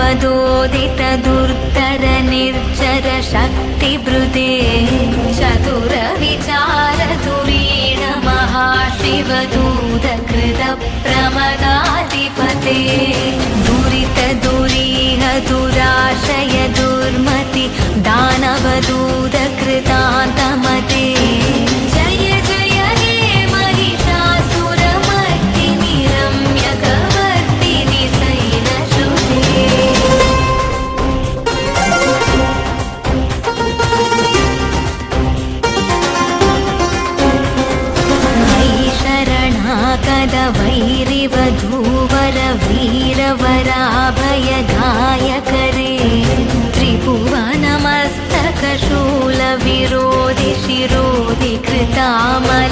दानवदोदित दुर्धर निर्जर शक्तिभृते चतुर विचार धुरीण महाशिवदूत कृत प्रमदाधिपते दुरित दुरीह दुराशय दुर्मति दानवदूत कृतान्तमते जय जय हे महिषासुरमर्दिनि रम्यकवर्दिनि शैलशुभे शरणागत वैरिवधूवर वीरवराभयदायकरे त्रिभुवनमस्तकशूलविरोधि शिरोधि कृतामलशूलकरे